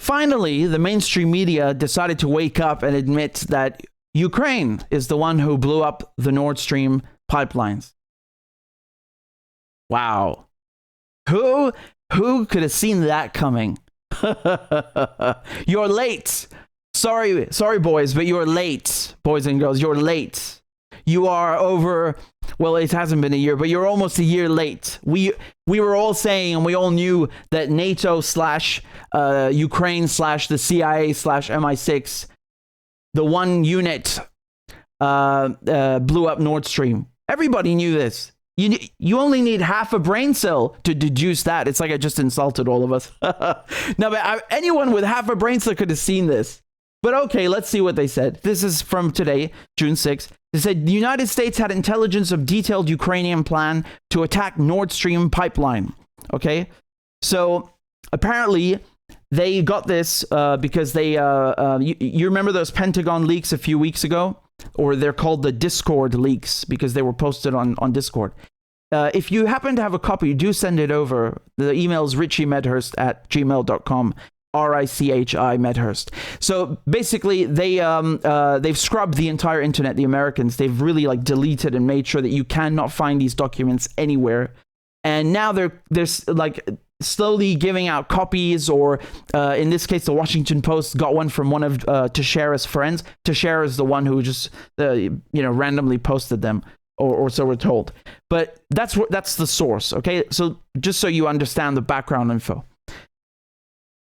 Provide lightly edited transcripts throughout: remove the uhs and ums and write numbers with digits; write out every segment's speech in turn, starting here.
Finally, the mainstream media decided to wake up and admit that Ukraine is the one who blew up the Nord Stream pipelines. Wow. Who could have seen that coming? You're late. Sorry, boys, but you're late, boys and girls. You're late. You are over. Well, it hasn't been a year, but you're almost a year late. We were all saying, and we all knew that NATO / Ukraine / the CIA / MI6, the one unit, blew up Nord Stream. Everybody knew this. You only need half a brain cell to deduce that. It's like I just insulted all of us. No, but anyone with half a brain cell could have seen this. But okay, let's see what they said. This is from today, June 6th. They said the United States had intelligence of detailed Ukrainian plan to attack Nord Stream pipeline. Okay, so apparently they got this because they, you remember those Pentagon leaks a few weeks ago? Or they're called the Discord leaks because they were posted on Discord. If you happen to have a copy, do send it over. The email is richie.medhurst@gmail.com. RICHI Medhurst. So basically, they've scrubbed the entire internet. The Americans, they've really like deleted and made sure that you cannot find these documents anywhere. And now they're like slowly giving out copies, or in this case, the Washington Post got one from one of Teixeira's friends. Teixeira is the one who just randomly posted them, or so we're told. But that's the source. Okay, so just so you understand the background info.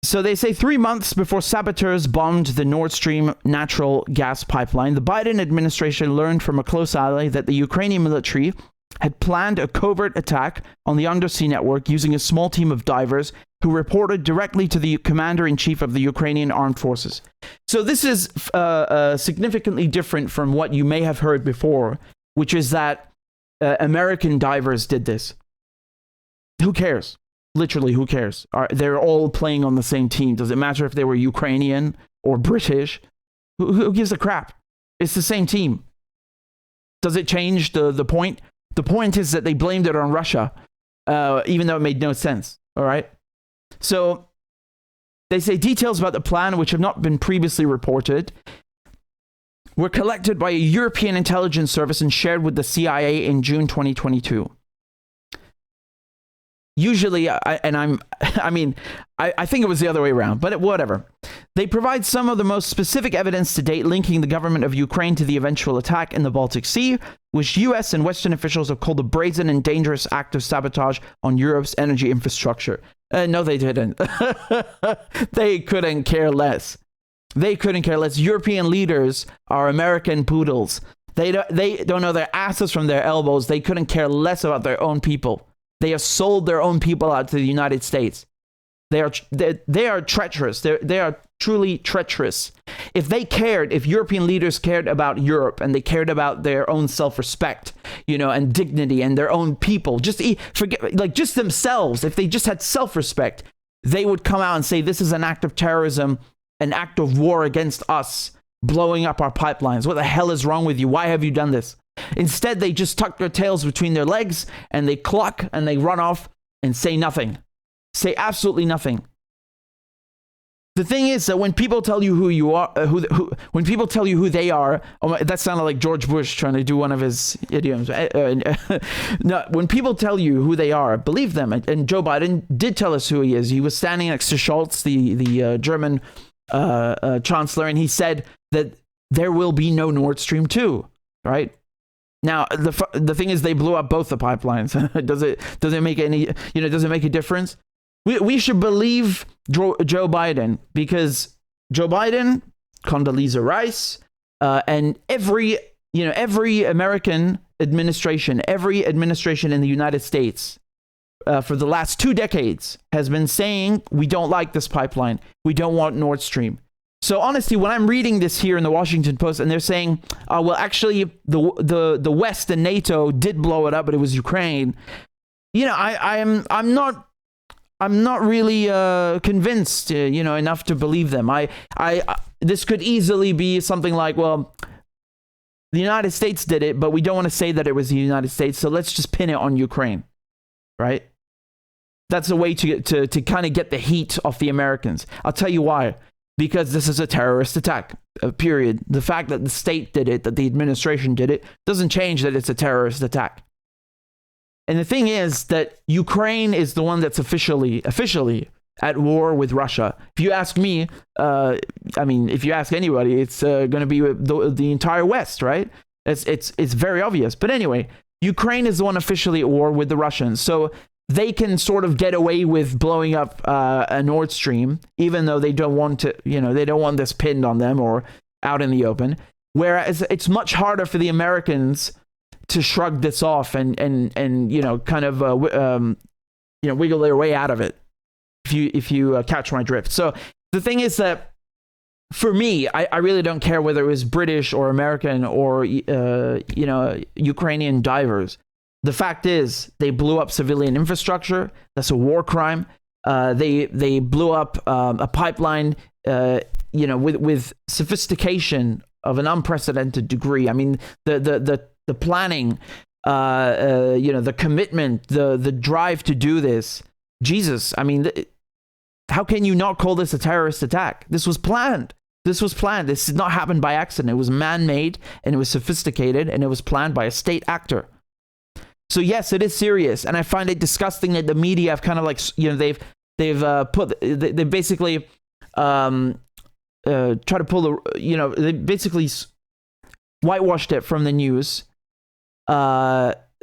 So they say 3 months before saboteurs bombed the Nord Stream natural gas pipeline, the Biden administration learned from a close ally that the Ukrainian military had planned a covert attack on the undersea network using a small team of divers who reported directly to the commander-in-chief of the Ukrainian armed forces. So this is significantly different from what you may have heard before, which is that American divers did this. Who cares? Literally, who cares? They're all playing on the same team. Does it matter if they were Ukrainian or British? Who gives a crap? It's the same team. Does it change the point? The point is that they blamed it on Russia, even though it made no sense. All right? So they say details about the plan, which have not been previously reported, were collected by a European intelligence service and shared with the CIA in June 2022. Usually, I think it was the other way around, but whatever. They provide some of the most specific evidence to date linking the government of Ukraine to the eventual attack in the Baltic Sea, which US and Western officials have called a brazen and dangerous act of sabotage on Europe's energy infrastructure. No, they didn't. They couldn't care less. They couldn't care less. European leaders are American poodles. They don't know their asses from their elbows. They couldn't care less about their own people. They have sold their own people out to the United States. They are treacherous. They are truly treacherous. If European leaders cared about Europe and they cared about their own self-respect, and dignity and their own people, just themselves, if they just had self-respect, they would come out and say, this is an act of terrorism, an act of war against us, blowing up our pipelines. What the hell is wrong with you? Why have you done this? Instead, they just tuck their tails between their legs and they cluck and they run off and say nothing. Say absolutely nothing. The thing is that when people tell you who you are, when people tell you who they are, that sounded like George Bush trying to do one of his idioms. No, when people tell you who they are, believe them. And Joe Biden did tell us who he is. He was standing next to Scholz, the German chancellor, and he said that there will be no Nord Stream 2, right? Now, the thing is, they blew up both the pipelines. Does it make any, does it make a difference? We should believe Joe Biden, because Joe Biden, Condoleezza Rice, and every American administration, every administration in the United States for the last 2 decades has been saying, we don't like this pipeline. We don't want Nord Stream. So honestly, when I'm reading this here in the Washington Post and they're saying, well, actually, the West and NATO did blow it up, but it was Ukraine. I'm not really convinced, enough to believe them. This could easily be something like, well, the United States did it, but we don't want to say that it was the United States, so let's just pin it on Ukraine, right? That's a way to kind of get the heat off the Americans. I'll tell you why. Because this is a terrorist attack, period. The fact that the state did it, that the administration did it, doesn't change that it's a terrorist attack. And the thing is that Ukraine is the one that's officially at war with Russia. If you ask me, if you ask anybody, it's going to be the entire West, right? It's very obvious. But anyway, Ukraine is the one officially at war with the Russians. So they can sort of get away with blowing up a Nord Stream, even though they don't want to, they don't want this pinned on them or out in the open. Whereas it's much harder for the Americans to shrug this off and kind of wiggle their way out of it. If you catch my drift. So the thing is that for me, I really don't care whether it was British or American or Ukrainian divers. The fact is, they blew up civilian infrastructure. That's a war crime. They blew up a pipeline, with sophistication of an unprecedented degree. I mean, the planning, the commitment, the drive to do this. Jesus, I mean, how can you not call this a terrorist attack? This was planned. This did not happen by accident. It was man-made, and it was sophisticated, and it was planned by a state actor. So yes, it is serious, and I find it disgusting that the media have kind of they've basically try to pull the they basically whitewashed it from the news.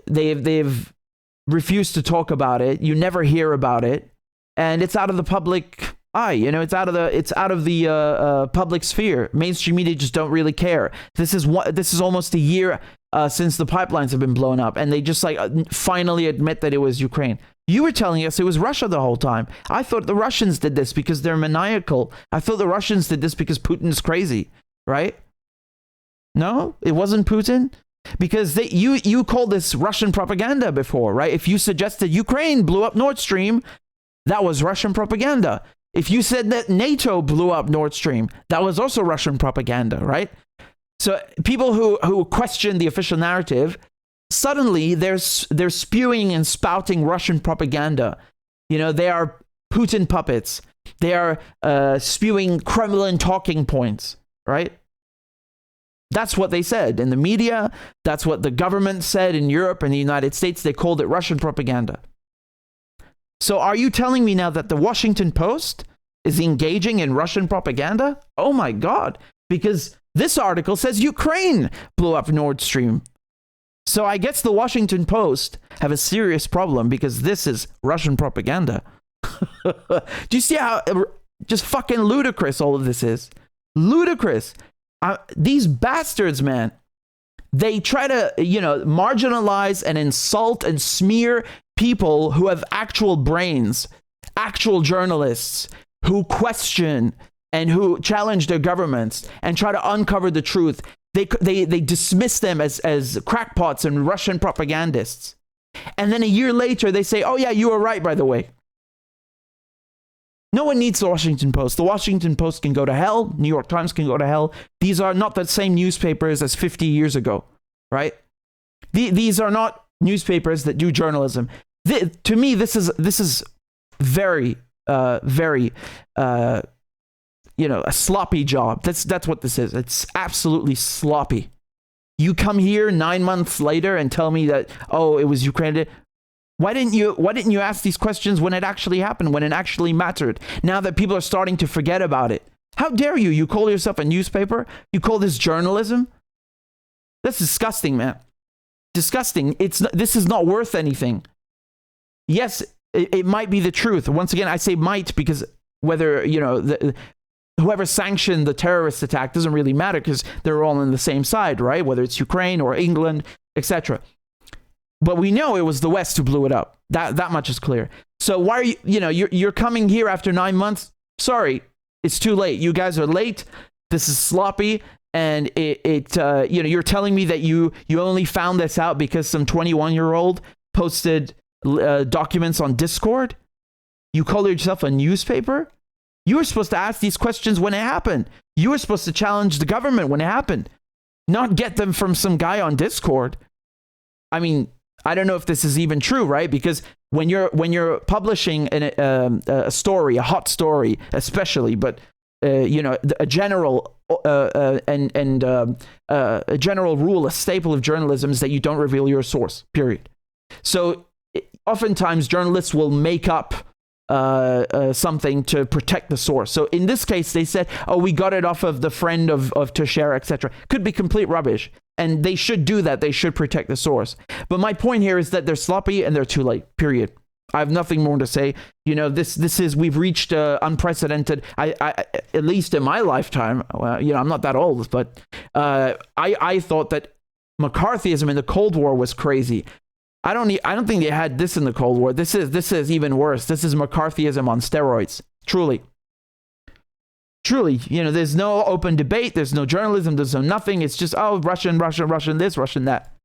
They've refused to talk about it. You never hear about it, and it's out of the public eye. It's out of the public sphere. Mainstream media just don't really care. This is almost a year since the pipelines have been blown up, and they just finally admit that it was Ukraine. You were telling us it was Russia the whole time. I thought the Russians did this because they're maniacal. I thought the Russians did this because Putin's crazy, right? No, it wasn't Putin. Because you called this Russian propaganda before, right? If you suggested Ukraine blew up Nord Stream, that was Russian propaganda. If you said that NATO blew up Nord Stream, that was also Russian propaganda, right? So people who question the official narrative, suddenly they're spewing and spouting Russian propaganda. They are Putin puppets. They are spewing Kremlin talking points, right? That's what they said in the media. That's what the government said in Europe and the United States. They called it Russian propaganda. So are you telling me now that the Washington Post is engaging in Russian propaganda? Oh my God. Because this article says Ukraine blew up Nord Stream. So I guess the Washington Post have a serious problem because this is Russian propaganda. Do you see how just fucking ludicrous all of this is? Ludicrous. These bastards, man, they try to, marginalize and insult and smear people who have actual brains, actual journalists who question and who challenge their governments and try to uncover the truth. They dismiss them as crackpots and Russian propagandists. And then a year later, they say, oh yeah, you were right, by the way. No one needs the Washington Post. The Washington Post can go to hell. New York Times can go to hell. These are not the same newspapers as 50 years ago, right? These are not newspapers that do journalism. To me, this is very, very, a sloppy job. That's what this is. It's absolutely sloppy. You come here 9 months later and tell me that, oh, it was Ukraine. Why didn't you ask these questions when it actually happened, when it actually mattered? Now that people are starting to forget about it. How dare you? You call yourself a newspaper? You call this journalism? That's disgusting, man. Disgusting. This is not worth anything. Yes, it might be the truth. Once again, I say might because whether, whoever sanctioned the terrorist attack doesn't really matter because they're all on the same side, right? Whether it's Ukraine or England, etc. But we know it was the West who blew it up. That much is clear. So why are you're coming here after 9 months? Sorry, it's too late. You guys are late. This is sloppy, and you're telling me that you only found this out because some 21-year-old posted documents on Discord. You call yourself a newspaper? You were supposed to ask these questions when it happened. You were supposed to challenge the government when it happened, not get them from some guy on Discord. I mean, I don't know if this is even true, right? Because when you're publishing a story, a hot story, especially, but a general a general rule, a staple of journalism is that you don't reveal your source. Period. So oftentimes journalists will make up something to protect the source. So in this case, they said, "Oh, we got it off of the friend of Teixeira, etc." Could be complete rubbish, and they should do that. They should protect the source. But my point here is that they're sloppy and they're too late. Period. I have nothing more to say. We've reached unprecedented. I at least in my lifetime. I'm not that old, but I thought that McCarthyism in the Cold War was crazy. I don't think they had this in the Cold War. This is even worse. This is McCarthyism on steroids. Truly, there's no open debate. There's no journalism. There's no nothing. It's just Russian this, Russian that.